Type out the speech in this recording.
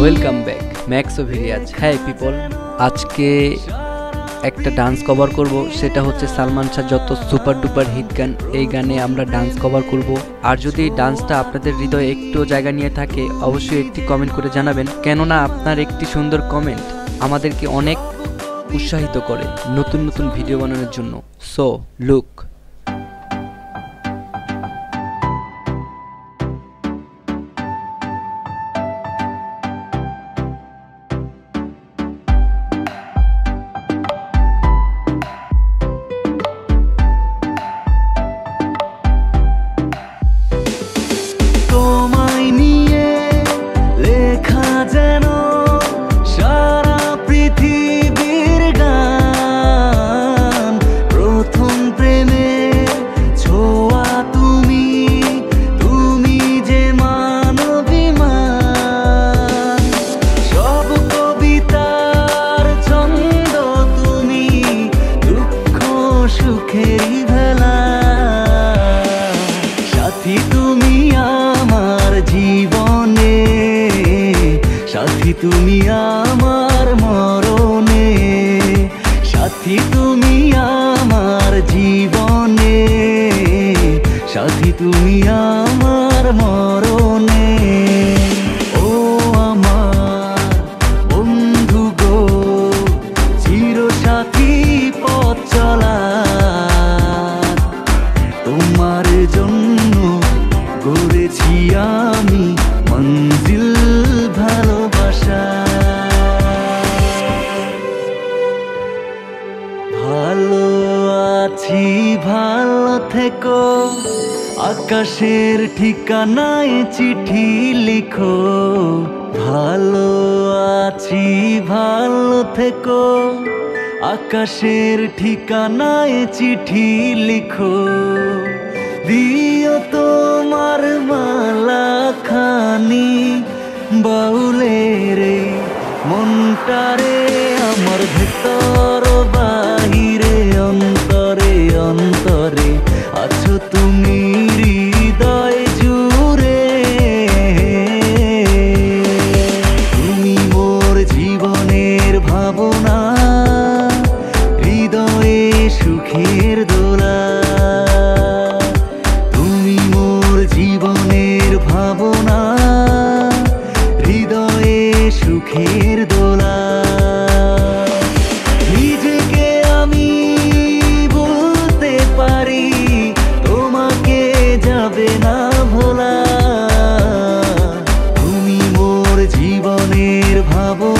Welcome back ম্যাক্সো ভিরিয়াজ। Hi people, আজকে একটা ডান্স কভার করব, সেটা হচ্ছে সালমান শাহ যত সুপার ডুপার হিট গান, এই গানে আমরা ডান্স কভার করব। আর যদি এই ডান্সটা আপনাদের হৃদয়ে একটু জায়গা নিয়ে থাকে, অবশ্যই একটি কমেন্ট করে জানাবেন, কেননা আপনার একটি সুন্দর কমেন্ট আমাদেরকে অনেক উৎসাহিত করে নতুন নতুন ভিডিও বানানোর জন্য। সো লুক, তুমি আমার মরণে, সাথী তুমি আমার জীবনে, সাথী তুমি আমার মরণে। ও আমার বন্ধু গো, চির সাথী পথ চলা, তোমার জন্য গড়েছি আমি মঞ্জিল ভালোবাসা। ভালো আছি ভালো থেকো, আকাশের ঠিকানায় চিঠি লিখো। ভালো আছি ভালো থেকো, আকাশের ঠিকানায় চিঠি লিখো। দিও তোমার মালা খানি বাউলে রে মনটারে, আমার ভেতর বাহিরে অন্তরে অন্তরে আছো তুমি হৃদয় জুড়ে। তুমি মোর জীবনের ভাবনা, হৃদয়ে সুখের দোলা। তুমি মোর জীবনের ভাবনা, হৃদয়ে সুখের দোলা। নিজেকে আমি বলতে পারি, তোমাকে যাবে না ভোলা। তুমি মোর জীবনের ভাবনা,